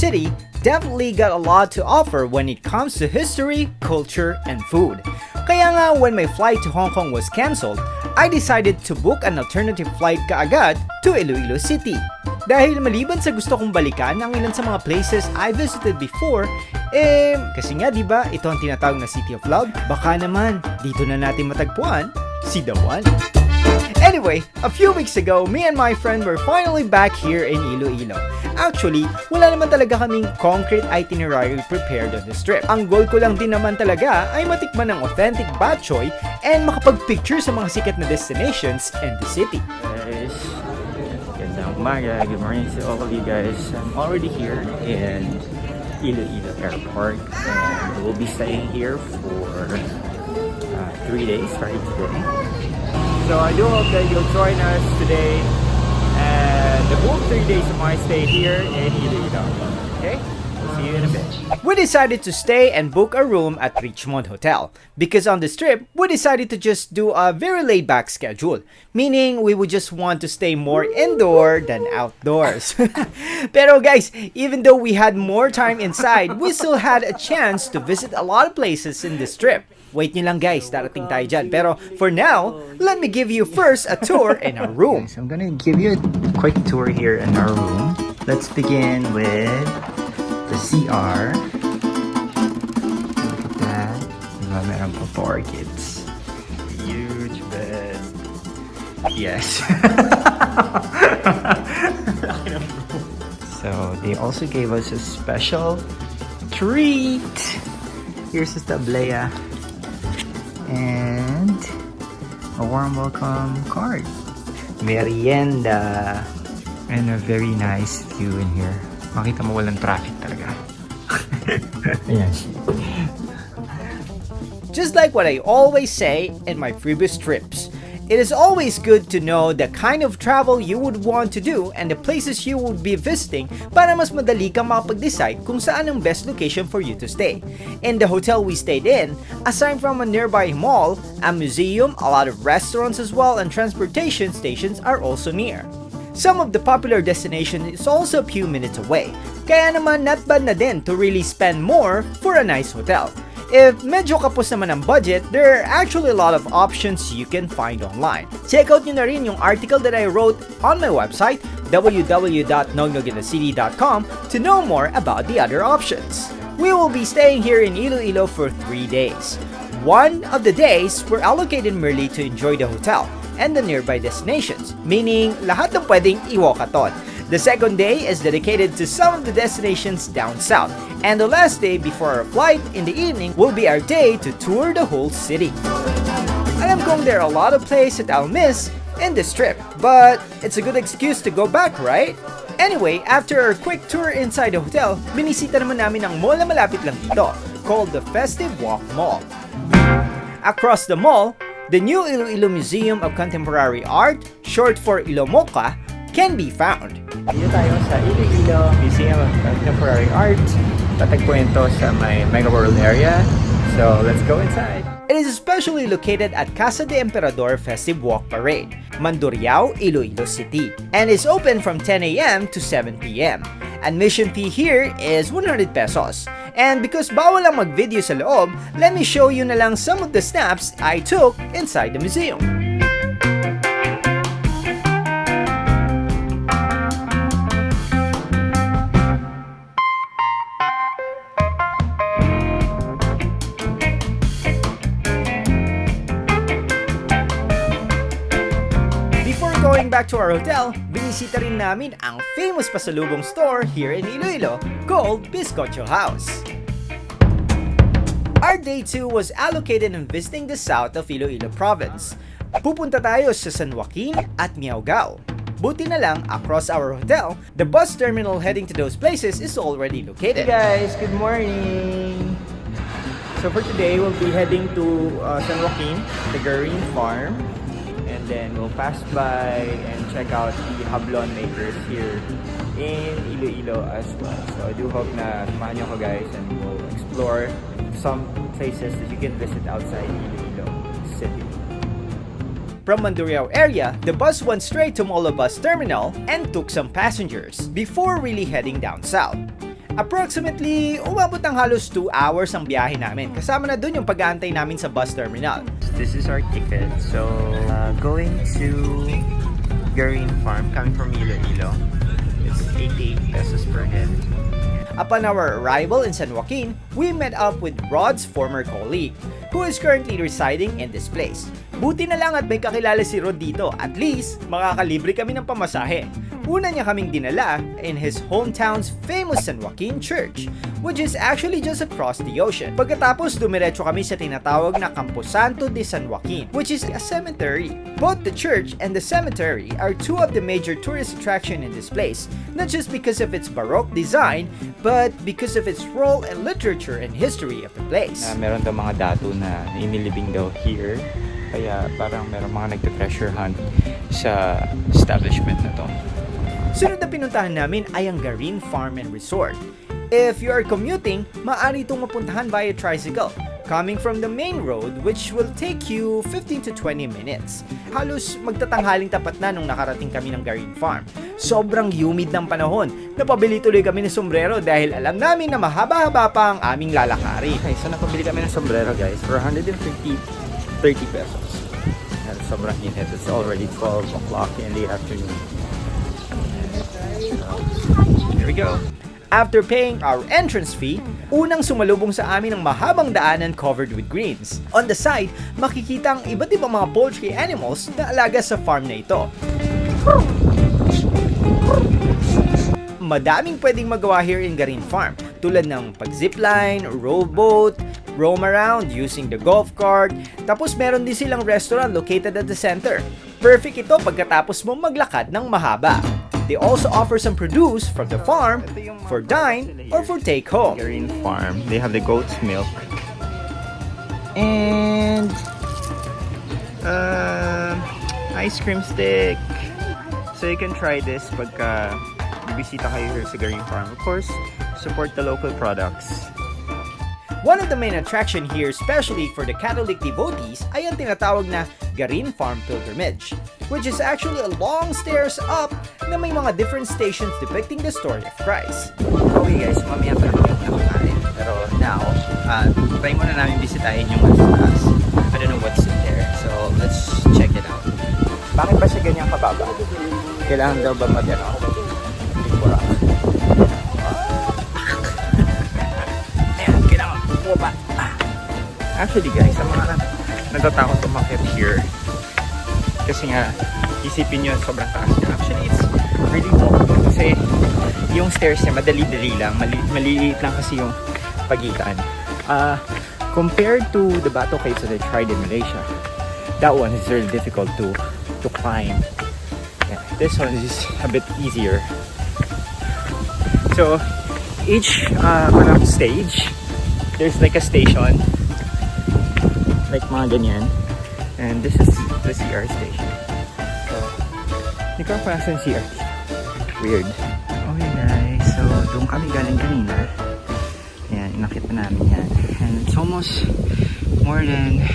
city definitely got a lot to offer when it comes to history, culture, and food. Kaya nga when my flight to Hong Kong was cancelled, I decided to book an alternative flight kaagad to Iloilo City. Dahil maliban sa gusto kong balikan ang ilan sa mga places I visited before, kasi nga diba ito ang tinatawag na City of Love, baka naman dito na natin matagpuan si The One. Anyway, a few weeks ago, me and my friend were finally back here in Iloilo. Actually, wala naman talaga kaming concrete itinerary prepared on this trip. Ang goal ko lang din naman talaga ay matikman ng authentic Batchoy and makapag-picture sa mga sikat na destinations and the city. Guys, gandang umaga. Good morning to all of you guys. I'm already here in Iloilo Airport and we'll be staying here for 3 days starting today. So I do hope that you'll join us today and the whole 3 days of my stay here in Iloilo. Okay? We'll see you in a bit. We decided to stay and book a room at Richmonde Hotel because on this trip, we decided to just do a very laid-back schedule, meaning we would just want to stay more indoor than outdoors. Pero guys, even though we had more time inside, we still had a chance to visit a lot of places in this trip. Wait nyo lang guys, darating tayo dyan. Pero for now, let me give you first a tour in our room. So I'm gonna give you a quick tour here in our room. Let's begin with the CR. Look at that. Meron pa 4 kids. Huge bed. Yes. So they also gave us a special treat. Here's the tablea. And a warm welcome card. Merienda. And a very nice view in here. Makita mo walang traffic talaga. Ayan. Just like what I always say in my previous trips, it is always good to know the kind of travel you would want to do and the places you would be visiting para mas madali kang makapag-decide kung saan ang best location for you to stay. In the hotel we stayed in, aside from a nearby mall, a museum, a lot of restaurants as well, and transportation stations are also near. Some of the popular destinations is also a few minutes away, kaya naman not bad na din to really spend more for a nice hotel. If medyo kapos naman ang budget, there are actually a lot of options you can find online. Check out nyo na rin yung article that I wrote on my website, www.nognoginacity.com, to know more about the other options. We will be staying here in Iloilo for 3 days. One of the days were allocated merely to enjoy the hotel and the nearby destinations, meaning lahat ng pwedeng iwalkaton. The second day is dedicated to some of the destinations down south, and the last day before our flight in the evening will be our day to tour the whole city. Alam kong there are a lot of places that I'll miss in this trip, but it's a good excuse to go back, right? Anyway, after our quick tour inside the hotel, binisita naman namin ang mall na malapit lang dito, called the Festive Mall. Across the mall, the new Iloilo Museum of Contemporary Art, short for Ilomoca, can be found. Dito tayo sa Iloilo Museum of Contemporary Art. Tatagpuin ito sa may Mega World area. So let's go inside. It is especially located at Casa de Emperador Festive Walk Parade, Mandurriao, Iloilo City, and is open from 10 a.m. to 7 p.m. Admission fee here is 100 pesos. And because bawal lang mag-video sa loob, let me show you na lang some of the snaps I took inside the museum. Going back to our hotel, binisita rin namin ang famous pasalubong store here in Iloilo called BIscocho Haus. Our day 2 was allocated in visiting the south of Iloilo province. Pupunta tayo sa San Joaquin at Miagao. Buti na lang, across our hotel, the bus terminal heading to those places is already located. Hey guys, good morning! So for today, we'll be heading to San Joaquin, the Garin farm. And then we'll pass by and check out the Hablon makers here in Iloilo as well. So I do hope na samahan niyo ako guys and we'll explore some places that you can visit outside Iloilo City. From Mandurriao area, the bus went straight to Molo bus terminal and took some passengers before really heading down south. Approximately, umabot ng halos 2 hours ang biyahe namin. Kasama na dun yung pag-aantay namin sa bus terminal. This is our ticket. So, going to Garin Farm, coming from Iloilo. It's 88 pesos per head. Upon our arrival in San Joaquin, we met up with Rod's former colleague, who is currently residing in this place. Buti na lang at may kakilala si Rod dito, at least makakalibre kami ng pamasahe. Una niya kaming dinala in his hometown's famous San Joaquin Church, which is actually just across the ocean. Pagkatapos, dumiretso kami sa tinatawag na Camposanto de San Joaquin, which is a cemetery. Both the church and the cemetery are two of the major tourist attractions in this place, not just because of its Baroque design, but because of its role in literature and history of the place. Meron daw mga dato na inilibing daw here. Kaya parang meron mga nagte-treasure hunt sa establishment na to. Sunod na pinuntahan namin ay ang Garin Farm and Resort. If you are commuting, maaari itong mapuntahan via tricycle, coming from the main road which will take you 15 to 20 minutes. Halos magtatanghaling tapat na nung nakarating kami ng Garin Farm. Sobrang humid ng panahon. Napabili tuloy kami ng sombrero dahil alam namin na mahaba-haba pa ang aming lalakari. Okay, so napabili kami ng sombrero guys for 150, 30 pesos. And sobrang init. It's already 12 o'clock in the afternoon. Here we go. After paying our entrance fee, unang sumalubong sa amin ang mahabang daanan covered with greens. On the side, makikita ang iba't ibang mga poultry animals na alaga sa farm na ito. Madaming pwedeng magawa here in Garin Farm, tulad ng pag-zipline, rowboat, roam around using the golf cart, tapos meron din silang restaurant located at the center. Perfect ito pagkatapos mo maglakad ng mahaba. They also offer some produce from the farm for dine or for take home. Garin Farm, they have the goat's milk and ice cream stick. So you can try this pagka bibisita kayo here sa Garin Farm. Of course, support the local products. One of the main attraction here, especially for the Catholic devotees, ay ang tinatawag na Garin Farm Pilgrimage, which is actually a long stairs up na may mga different stations depicting the story of Christ. Okay guys, mamaya pa naman nakakain. Pero now, try muna namin bisitahin yung mas taas. I don't know what's in there. So, let's check it out. Bakit ba siya ganyang kababa? Kailangan daw ba mag-ano? Actually guys, ang mga natatakot umakyat here kasi nga isipin nyo sobrang taas niya. Actually it's really walkable kasi yung stairs niya madali-dali lang, maliliit lang kasi yung pagitan. Compared to the Bato caves that I tried in Malaysia, that one is really difficult to climb. Yeah, this one is a bit easier. So each stage, there's like a station like mga ganyan, and this is the CR station. So, hindi ko pa nasa CR. Weird. Okay guys, so doon kami galing kanina. Ayan, inakit na namin yan. And it's almost more than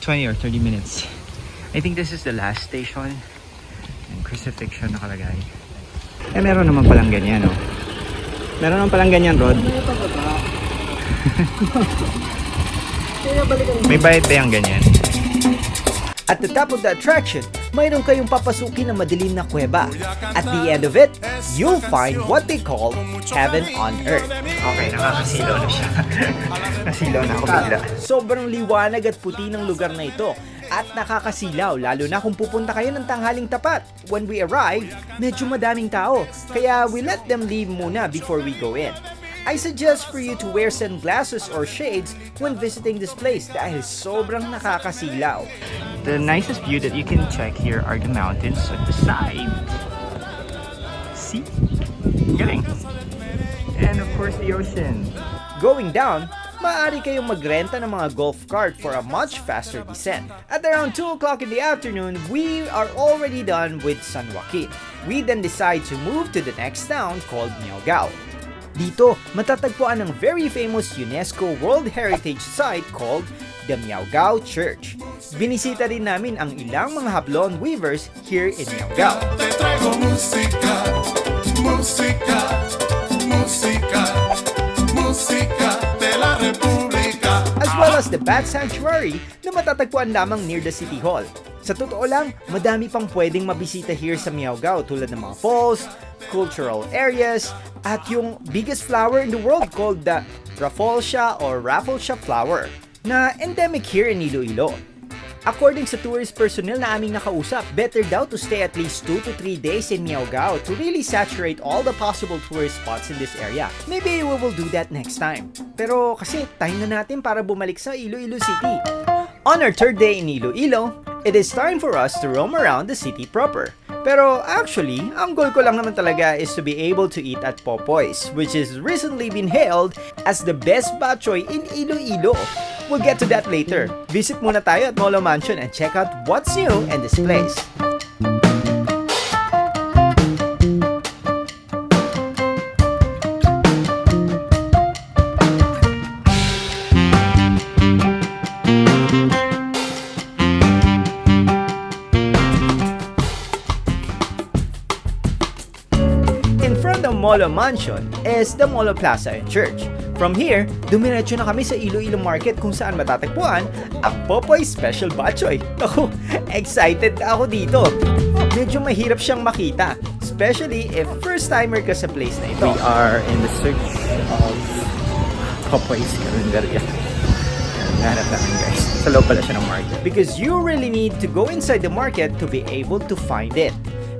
20 or 30 minutes. I think this is the last station. And crucifixion nakalagay. Eh, meron naman palang ganyan, no? Meron naman palang ganyan, Rod. May bayad ba yung ganyan? At the top of the attraction, mayroon kayong papasukin na madilim na kuweba. At the end of it, you'll find what they call heaven on earth. Okay, nakakasilaw na siya. Nasilaw na ako bigla. Sobrang liwanag at puti ng lugar na ito. At nakakasilaw, lalo na kung pupunta kayo ng tanghaling tapat. When we arrive, medyo madaming tao. Kaya we let them leave muna before we go in. I suggest for you to wear sunglasses or shades when visiting this place dahil sobrang nakakasilaw. The nicest view that you can check here are the mountains at the side. See? Galing. And of course the ocean. Going down, maaari kayong magrenta ng mga golf cart for a much faster descent. At around 2 o'clock in the afternoon, we are already done with San Joaquin. We then decide to move to the next town called Miagao. Dito, matatagpuan ang very famous UNESCO World Heritage Site called the Miagao Church. Binisita rin namin ang ilang mga Hablon weavers here in Miagao. Te traigo música, música, música. as the Bat Sanctuary na matatagpuan lamang near the City Hall. Sa totoo lang, madami pang pwedeng mabisita here sa Miagao tulad ng mga falls, cultural areas, at yung biggest flower in the world called the Rafflesia or Rafflesia flower na endemic here in Iloilo. According sa tourist personnel na aming nakausap, better daw to stay at least 2 to 3 days in Miagao to really saturate all the possible tourist spots in this area. Maybe we will do that next time. Pero kasi time na natin para bumalik sa Iloilo City. On our third day in Iloilo, it is time for us to roam around the city proper. Pero actually, ang goal ko lang naman talaga is to be able to eat at Popoy's, which has recently been hailed as the best Batchoy in Iloilo. We'll get to that later. Visit muna tayo at Molo Mansion and check out what's new in this place. In front of Molo Mansion is the Molo Plaza and Church. From here, dumiretso na kami sa Iloilo Market kung saan matatagpuan ang Popoy Special Batchoy. Ako, excited ako dito. Medyo mahirap siyang makita, especially if first-timer ka sa place na ito. We are in the search of Popoy's Mandurriao. Hanap namin guys. Sa loob pala siya ng market. Because you really need to go inside the market to be able to find it.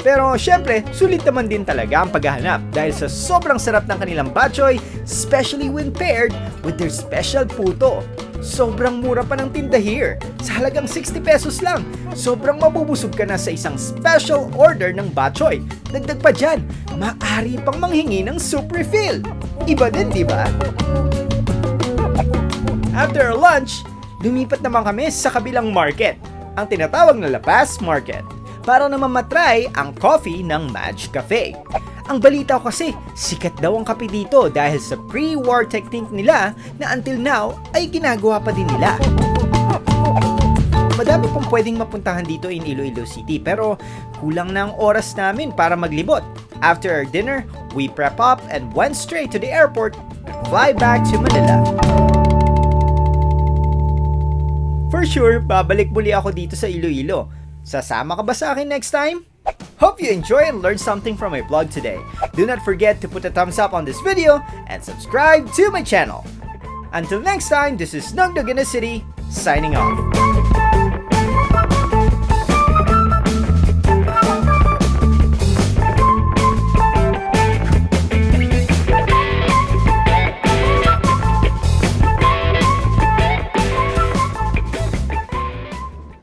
Pero syempre, sulit naman din talaga ang paghahanap dahil sa sobrang sarap ng kanilang batchoy, especially when paired with their special puto. Sobrang mura pa ng tinda here. Sa halagang 60 pesos lang, sobrang mabubusog ka na sa isang special order ng batchoy. Dagdag pa dyan, maaari pang manghingi ng soup refill. Iba din, di ba? After our lunch, lumipat naman kami sa kabilang market, ang tinatawag na La Paz Market, para naman matry ang coffee ng Madge Cafe. Ang balita ko kasi, sikat daw ang kape dito dahil sa pre-war technique nila na until now ay ginagawa pa din nila. Madami pong pwedeng mapuntahan dito in Iloilo City pero kulang na ang oras namin para maglibot. After our dinner, we prep up and went straight to the airport and fly back to Manila. For sure, babalik muli ako dito sa Iloilo. Sasama ka ba sa akin next time? Hope you enjoy and learned something from my vlog today. Do not forget to put a thumbs up on this video and subscribe to my channel. Until next time, this is Nugdog in the City, signing off.